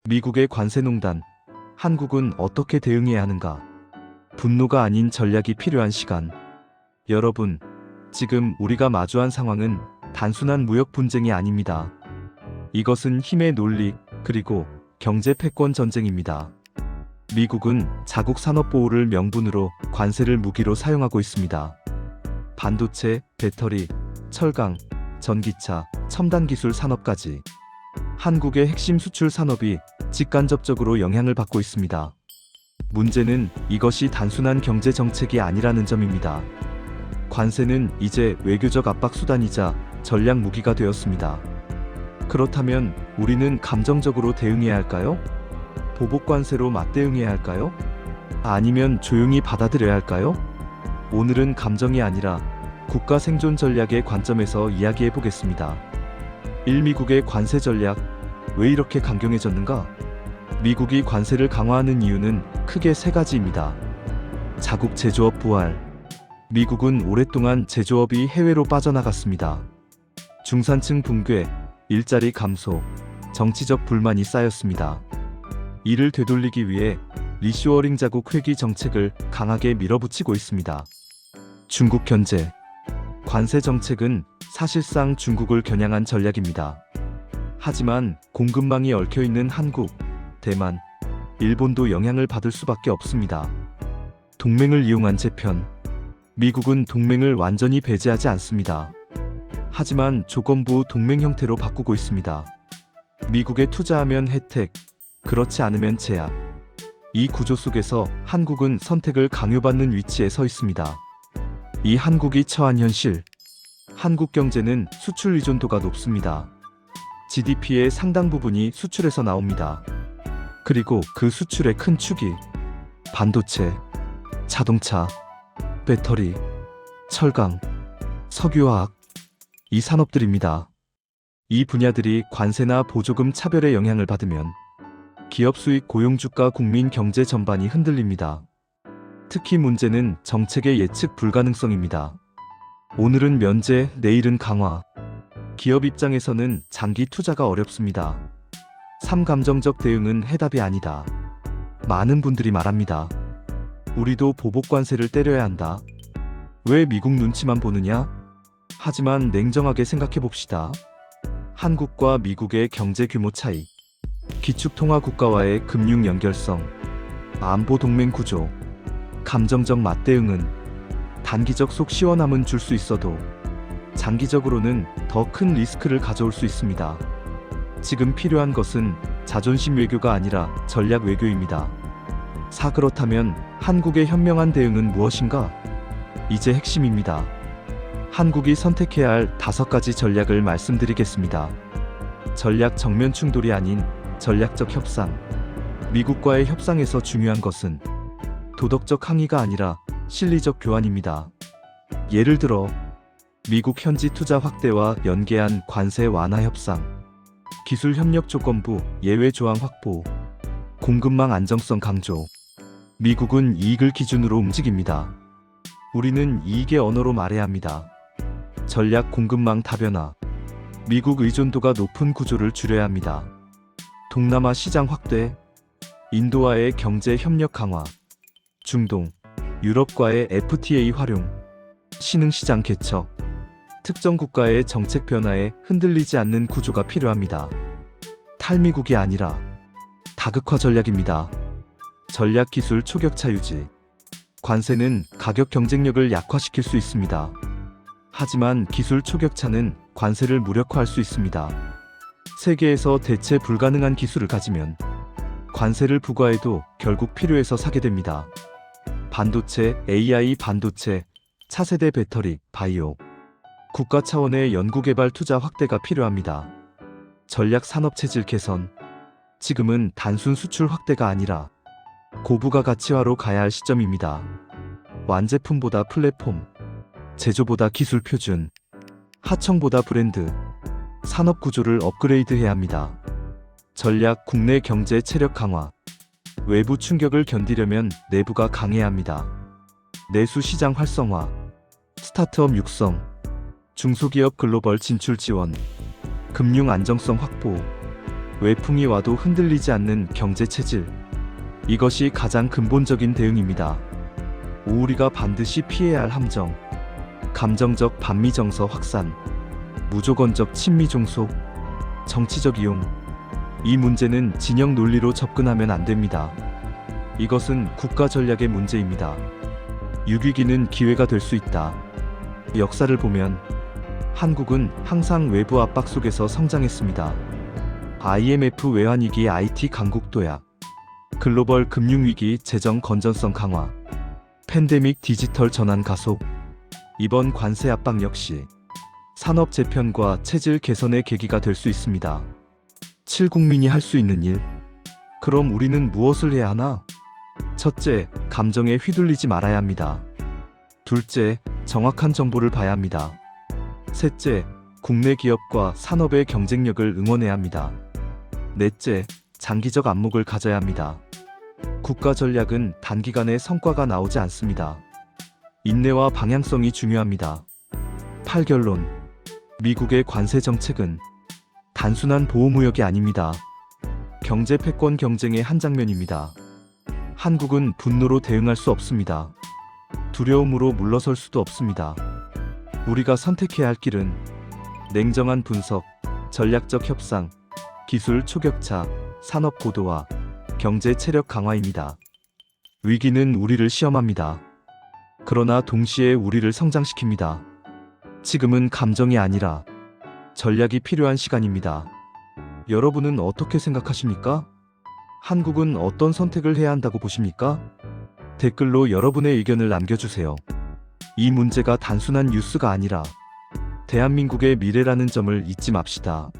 미국의 관세농단, 한국은 어떻게 대응해야 하는가? 분노가 아닌 전략이 필요한 시간. 여러분, 지금 우리가 마주한 상황은 단순한 무역 분쟁이 아닙니다. 이것은 힘의 논리, 그리고 경제 패권 전쟁입니다. 미국은 자국 산업 보호를 명분으로 관세를 무기로 사용하고 있습니다. 반도체, 배터리, 철강, 전기차, 첨단 기술 산업까지 한국의 핵심 수출 산업이 직간접적으로 영향을 받고 있습니다. 문제는 이것이 단순한 경제 정책이 아니라는 점입니다. 관세는 이제 외교적 압박 수단이자 전략 무기가 되었습니다. 그렇다면 우리는 감정적으로 대응해야 할까요? 보복 관세로 맞대응해야 할까요? 아니면 조용히 받아들여야 할까요? 오늘은 감정이 아니라 국가 생존 전략의 관점에서 이야기해 보겠습니다. 1. 미국의 관세 전략, 왜 이렇게 강경해졌는가? 미국이 관세를 강화하는 이유는 크게 세 가지입니다. 자국 제조업 부활. 미국은 오랫동안 제조업이 해외로 빠져나갔습니다. 중산층 붕괴, 일자리 감소, 정치적 불만이 쌓였습니다. 이를 되돌리기 위해 리쇼어링 자국 회귀 정책을 강하게 밀어붙이고 있습니다. 중국 견제. 관세 정책은 사실상 중국을 겨냥한 전략입니다. 하지만 공급망이 얽혀있는 한국, 대만, 일본도 영향을 받을 수밖에 없습니다. 동맹을 이용한 재편. 미국은 동맹을 완전히 배제하지 않습니다. 하지만 조건부 동맹 형태로 바꾸고 있습니다. 미국에 투자하면 혜택, 그렇지 않으면 제약. 이 구조 속에서 한국은 선택을 강요받는 위치에 서 있습니다. 이 한국이 처한 현실. 한국 경제는 수출 의존도가 높습니다. GDP의 상당 부분이 수출에서 나옵니다. 그리고 그 수출의 큰 축이 반도체, 자동차, 배터리, 철강, 석유화학, 이 산업들입니다. 이 분야들이 관세나 보조금 차별의 영향을 받으면 기업 수익, 고용, 주가, 국민 경제 전반이 흔들립니다. 특히 문제는 정책의 예측 불가능성입니다. 오늘은 면제, 내일은 강화. 기업 입장에서는 장기 투자가 어렵습니다. 3. 감정적 대응은 해답이 아니다. 많은 분들이 말합니다. 우리도 보복 관세를 때려야 한다. 왜 미국 눈치만 보느냐? 하지만 냉정하게 생각해 봅시다. 한국과 미국의 경제 규모 차이, 기축통화 국가와의 금융 연결성, 안보 동맹 구조, 감정적 맞대응은 단기적 속 시원함은 줄 수 있어도 장기적으로는 더 큰 리스크를 가져올 수 있습니다. 지금 필요한 것은 자존심 외교가 아니라 전략 외교입니다. 4. 그렇다면 한국의 현명한 대응은 무엇인가? 이제 핵심입니다. 한국이 선택해야 할 5가지 전략을 말씀드리겠습니다. 전략 정면 충돌이 아닌 전략적 협상. 미국과의 협상에서 중요한 것은 도덕적 항의가 아니라 실리적 교환입니다. 예를 들어 미국 현지 투자 확대와 연계한 관세 완화 협상, 기술 협력 조건부 예외 조항 확보, 공급망 안정성 강조. 미국은 이익을 기준으로 움직입니다. 우리는 이익의 언어로 말해야 합니다. 전략 공급망 다변화. 미국 의존도가 높은 구조를 줄여야 합니다. 동남아 시장 확대, 인도와의 경제 협력 강화, 중동, 유럽과의 FTA 활용, 신흥시장 개척, 특정 국가의 정책 변화에 흔들리지 않는 구조가 필요합니다. 탈미국이 아니라 다극화 전략입니다. 전략 기술 초격차 유지. 관세는 가격 경쟁력을 약화시킬 수 있습니다. 하지만 기술 초격차는 관세를 무력화할 수 있습니다. 세계에서 대체 불가능한 기술을 가지면 관세를 부과해도 결국 필요해서 사게 됩니다. 반도체, AI 반도체, 차세대 배터리, 바이오. 국가 차원의 연구개발 투자 확대가 필요합니다. 전략 산업 체질 개선. 지금은 단순 수출 확대가 아니라 고부가 가치화로 가야 할 시점입니다. 완제품보다 플랫폼, 제조보다 기술 표준, 하청보다 브랜드, 산업 구조를 업그레이드해야 합니다. 전략 국내 경제 체력 강화. 외부 충격을 견디려면 내부가 강해야 합니다. 내수 시장 활성화, 스타트업 육성, 중소기업 글로벌 진출 지원, 금융 안정성 확보. 외풍이 와도 흔들리지 않는 경제 체질. 이것이 가장 근본적인 대응입니다. 우리가 반드시 피해야 할 함정. 감정적 반미 정서 확산, 무조건적 친미 종속, 정치적 이용. 이 문제는 진영 논리로 접근하면 안 됩니다. 이것은 국가 전략의 문제입니다. 6위기는 기회가 될 수 있다. 역사를 보면 한국은 항상 외부 압박 속에서 성장했습니다. IMF 외환위기, IT 강국 도약, 글로벌 금융위기, 재정 건전성 강화, 팬데믹 디지털 전환 가속. 이번 관세 압박 역시 산업 재편과 체질 개선의 계기가 될 수 있습니다. 7국민이 할 수 있는 일. 그럼 우리는 무엇을 해야 하나? 첫째, 감정에 휘둘리지 말아야 합니다. 둘째, 정확한 정보를 봐야 합니다. 셋째, 국내 기업과 산업의 경쟁력을 응원해야 합니다. 넷째, 장기적 안목을 가져야 합니다. 국가 전략은 단기간에 성과가 나오지 않습니다. 인내와 방향성이 중요합니다. 8결론. 미국의 관세 정책은 단순한 보호무역이 아닙니다. 경제 패권 경쟁의 한 장면입니다. 한국은 분노로 대응할 수 없습니다. 두려움으로 물러설 수도 없습니다. 우리가 선택해야 할 길은 냉정한 분석, 전략적 협상, 기술 초격차, 산업 고도화, 경제 체력 강화입니다. 위기는 우리를 시험합니다. 그러나 동시에 우리를 성장시킵니다. 지금은 감정이 아니라 전략이 필요한 시간입니다. 여러분은 어떻게 생각하십니까? 한국은 어떤 선택을 해야 한다고 보십니까? 댓글로 여러분의 의견을 남겨주세요. 이 문제가 단순한 뉴스가 아니라 대한민국의 미래라는 점을 잊지 맙시다.